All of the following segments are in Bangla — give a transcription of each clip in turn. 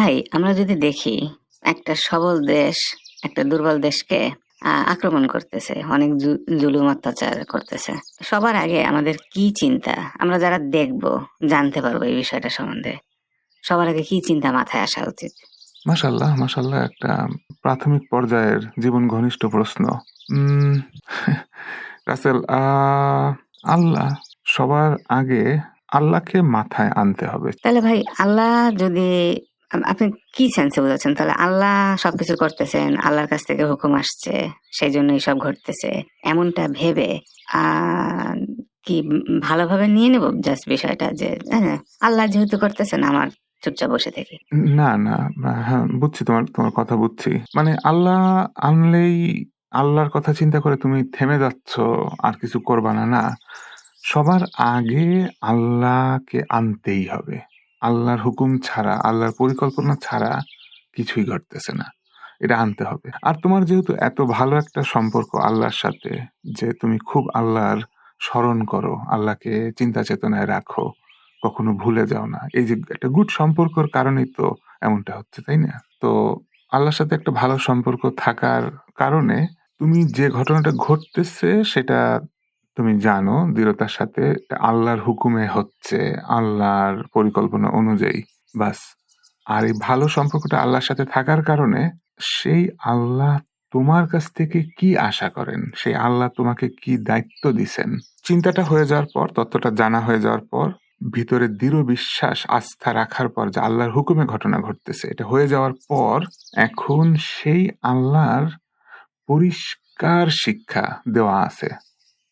ভাই, আমরা যদি দেখি একটা সবল দেশ একটা দুর্বল দেশকে আক্রমণ করতেছে, অনেক জুলুম অত্যাচার করতেছে। সবার আগে আমাদের কি চিন্তা, আমরা যারা দেখব জানতে পারবো এই বিষয়টা সম্বন্ধে, সবার আগে কি চিন্তা মাথায় আসা উচিত? মাশাআল্লাহ, মাশাআল্লাহ, একটা প্রাথমিক পর্যায়ের জীবন ঘনিষ্ঠ প্রশ্ন। উম রাসেল, আল্লাহ, সবার আগে আল্লাহকে মাথায় আনতে হবে। তাহলে ভাই, আল্লাহ যদি আপনি কি সেন্সে বোঝাচ্ছেন? তাহলে আল্লাহ সবকিছু করতেছেন, আল্লাহর কাছ থেকে হুকুম আসছে, সেই জন্যই সব ঘটতেছে, এমনটা ভেবে কি ভালোভাবে নিয়ে নেব জাস্ট বিষয়টা, যে হ্যাঁ, আল্লাহ যেহেতু করতেছেন আমার চুপচাপ বসে থেকে? না, না, হ্যাঁ, বুঝছি, তোমার তোমার কথা বুঝছি। মানে আল্লাহ আনলেই আল্লাহর কথা চিন্তা করে তুমি থেমে যাচ্ছ, আর কিছু করবা না, না। সবার আগে আল্লাহকে আনতেই হবে। আল্লাহর হুকুম ছাড়া, আল্লাহর পরিকল্পনা ছাড়া কিছুই ঘটতেছে না। এটা আনতে হবে। আর তোমার যেহেতু এত ভালো একটা সম্পর্ক আল্লাহর সাথে, যে তুমি খুব আল্লাহর স্মরণ করো, আল্লাহকে চিন্তা চেতনায় রাখো, কখনো ভুলে যাও না। এই যে একটা গুড সম্পর্কর কারণেই তো এমনটা হচ্ছে, তাই না? তো আল্লাহর সাথে একটা ভালো সম্পর্ক থাকার কারণে তুমি যে ঘটনাটা ঘটতেছে সেটা তুমি জানো দৃঢ়তার সাথে, আল্লাহর হুকুমে হচ্ছে, আল্লাহর পরিকল্পনা অনুযায়ী, বাস। আর এই ভালো সম্পর্কটা আল্লাহর সাথে থাকার কারণে সেই আল্লাহ তোমার কাছ থেকে কি আশা করেন, সেই আল্লাহ তোমাকে কি দায়িত্ব দিছেন, চিন্তাটা হয়ে যাওয়ার পর, তত্ত্বটা জানা হয়ে যাওয়ার পর, ভিতরে দৃঢ় বিশ্বাস আস্থা রাখার পর যে আল্লাহর হুকুমে ঘটনা ঘটতেছে, এটা হয়ে যাওয়ার পর এখন সেই আল্লাহর পরিষ্কার শিক্ষা দেওয়া আছে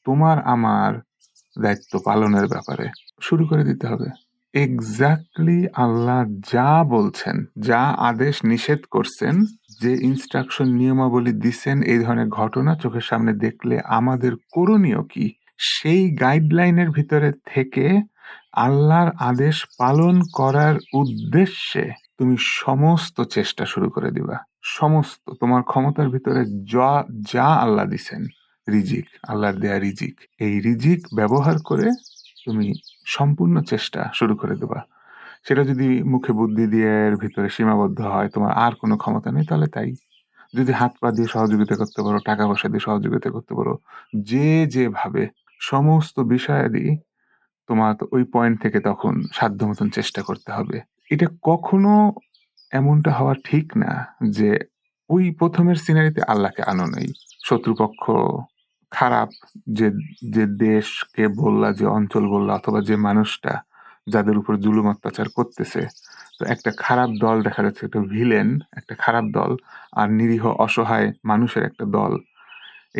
তোমার আমার দায়িত্ব পালনের ব্যাপারে, শুরু করে দিতে হবে। এক্স্যাক্টলি আল্লাহ যা বলছেন, যা আদেশ নিষেধ করছেন, যে ইনস্ট্রাকশন নিয়মাবলী দিছেন, এই ধরনের ঘটনা চোখের সামনে দেখলে আমাদের করণীয় কি, সেই গাইডলাইনের ভিতরে থেকে আল্লাহর আদেশ পালন করার উদ্দেশ্যে তুমি সমস্ত চেষ্টা শুরু করে দিবা। সমস্ত তোমার ক্ষমতার ভিতরে যা যা আল্লাহ দিছেন, রিজিক, আল্লাহর দেয়া রিজিক, এই রিজিক ব্যবহার করে তুমি সম্পূর্ণ চেষ্টা শুরু করে দেবা। সেটা যদি মুখে বুদ্ধি দিয়ে এর ভিতরে সীমাবদ্ধ হয়, তোমার আর কোনো ক্ষমতা নেই, তাহলে তাই। যদি হাত পা দিয়ে সহযোগিতা করতে পারো, টাকা পয়সা দিয়ে সহযোগিতা করতে পারো, যে যেভাবে সমস্ত বিষয়াদি, তোমার তো ওই পয়েন্ট থেকে তখন সাধ্য মতন চেষ্টা করতে হবে। এটা কখনো এমনটা হওয়া ঠিক না যে ওই প্রথমের সিনারিতে আল্লাহকে আনো নেই, শত্রুপক্ষ খারাপ, যে যে দেশকে বললা, যে অঞ্চল বললা, অথবা যে মানুষটা যাদের উপর জুলুম অত্যাচার করতেছে, তো একটা খারাপ দল দেখা যাচ্ছে, একটা ভিলেন, একটা খারাপ দল, আর নিরীহ অসহায় মানুষের একটা দল।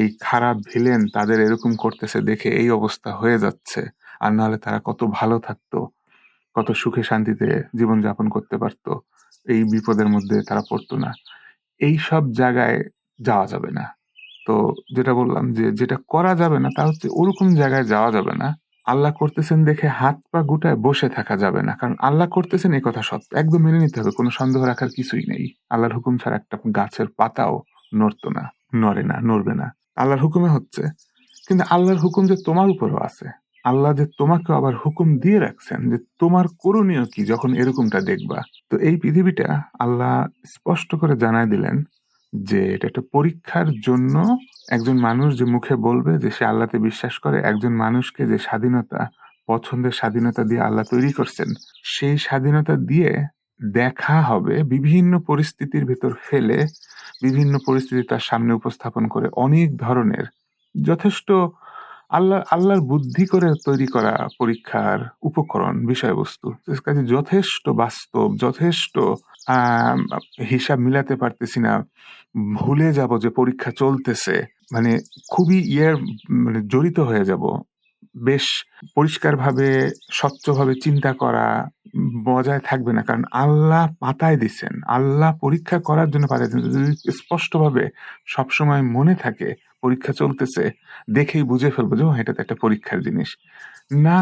এই খারাপ ভিলেন তাদের এরকম করতেছে দেখে এই অবস্থা হয়ে যাচ্ছে, আর নাহলে তারা কত ভালো থাকতো, কত সুখে শান্তিতে জীবনযাপন করতে পারতো, এই বিপদের মধ্যে তারা পড়তো না। এই সব জায়গায় যাওয়া যাবে না। তো যেটা বললাম, যে যেটা করা যাবে না তা হচ্ছে ওরকম জায়গায় যাওয়া যাবে না। আল্লাহ করতেছেন দেখে হাত পা গুটায় বসে থাকা যাবে না, কারণ আল্লাহ করতেছেন এই কথা সত্য, একদম মেনে নিতে হবে, কোনো সন্দেহ রাখার কিছুই নেই। আল্লাহর হুকুম ছাড়া একটা গাছের পাতাও নড়তো না, নড়ে না, নড়বে না, আল্লাহর হুকুমে হচ্ছে। কিন্তু আল্লাহর হুকুম যে তোমার উপরও আছে, আল্লাহ যে তোমাকে আবার হুকুম দিয়ে রাখছেন যে তোমার করণীয় কি যখন এরকমটা দেখবা। তো এই পৃথিবীটা আল্লাহ স্পষ্ট করে জানায় দিলেন যে এটা একটা পরীক্ষার জন্য। একজন মানুষ যে মুখে বলবে যে সে আল্লাহতে বিশ্বাস করে, একজন মানুষকে যে স্বাধীনতা, পছন্দের স্বাধীনতা দিয়ে আল্লাহ তৈরি করছেন, সেই স্বাধীনতা দিয়ে দেখা হবে বিভিন্ন পরিস্থিতির ভেতর ফেলে, বিভিন্ন পরিস্থিতি তার সামনে উপস্থাপন করে, অনেক ধরনের যথেষ্ট আল্লাহর বুদ্ধি করে তৈরি করা পরীক্ষার উপকরণ, বিষয়বস্তু, কাজে যথেষ্ট বাস্তব, যথেষ্ট আহ হিসাব মিলাতে পারতেছি না, ভুলে যাব যে পরীক্ষা চলতেছে, মানে খুবই মানে জড়িত হয়ে যাব। বেশ পরিষ্কারভাবে, স্বচ্ছভাবে চিন্তা করা বজায় থাকবে না, কারণ আল্লাহ পাতায় দিচ্ছেন, আল্লাহ পরীক্ষা করার জন্য পাতায় দিচ্ছেন। যদি স্পষ্টভাবে সবসময় মনে থাকে পরীক্ষা চলতেছে, দেখেই বুঝে ফেলবো যে এটা তো একটা পরীক্ষার জিনিস না,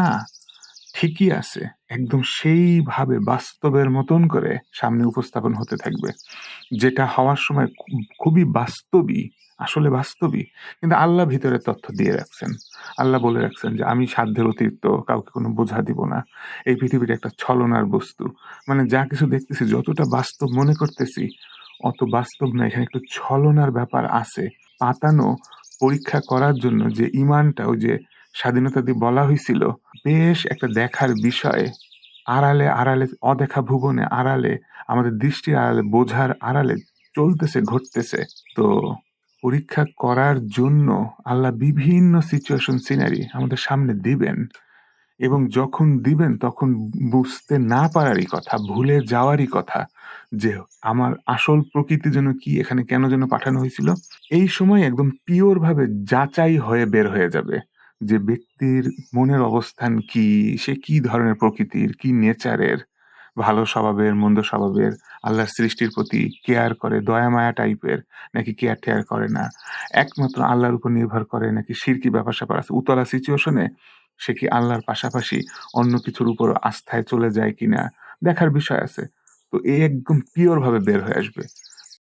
ঠিকই আছে, একদম সেইভাবে বাস্তবের মতন করে সামনে উপস্থাপন হতে থাকবে। যেটা হওয়ার সময় খুবই বাস্তবই, আসলে বাস্তবই। কিন্তু আল্লাহ ভিতরে তথ্য দিয়ে রাখছেন। আল্লাহ বলে রাখছেন যে, "আমি সাধ্যের অতিরিক্ত কাউকে কোনো বোঝা দিব না। এই পৃথিবীটা একটা ছলনার বস্তু। মানে যা কিছু দেখতেছি যতটা বাস্তব মনে করতেছি, অত বাস্তব না। এখানে একটু ছলনার ব্যাপার আছে।" পাতানো পরীক্ষা করার জন্য যে ঈমানটা ওই যে স্বাধীনতা দিয়ে বলা হইছিল, বেশ একটা দেখার বিষয়। আড়ালে, আড়ালে অদেখা ভুবনে আড়ালে আমাদের দৃষ্টির আড়ালে বোঝার আড়ালে চলতেছে, ঘটতেছে। তো পরীক্ষা করার জন্য আল্লাহ বিভিন্ন সিচুয়েশন সিনারি আমাদের সামনে দিবেন এবং যখন দিবেন তখন বুঝতে না পারারই কথা, ভুলে যাওয়ারই কথা যে আমার আসল প্রকৃতি যেন কি, এখানে কেন যেন পাঠানো হয়েছিল। এই সময় একদম পিওর ভাবে যাচাই হয়ে বের হয়ে যাবে যে ব্যক্তির মনের অবস্থান কি, সে কি ধরনের প্রকৃতির, কি নেচারের, ভালো স্বভাবের, মন্দ স্বভাবের, আল্লাহর সৃষ্টির প্রতি কেয়ার করে, দয়া মায়া টাইপের, নাকি কেয়ার টেয়ার করে না, একমাত্র আল্লাহর উপর নির্ভর করে, নাকি শিরকি ব্যাপার স্যাপার আছে। উতলা সিচুয়েশনে সে কি আল্লাহর পাশাপাশি অন্য কিছুর উপর আস্থায় চলে যায় কিনা দেখার বিষয় আছে। তো এ একদম পিওর ভাবে বের হয়ে আসবে।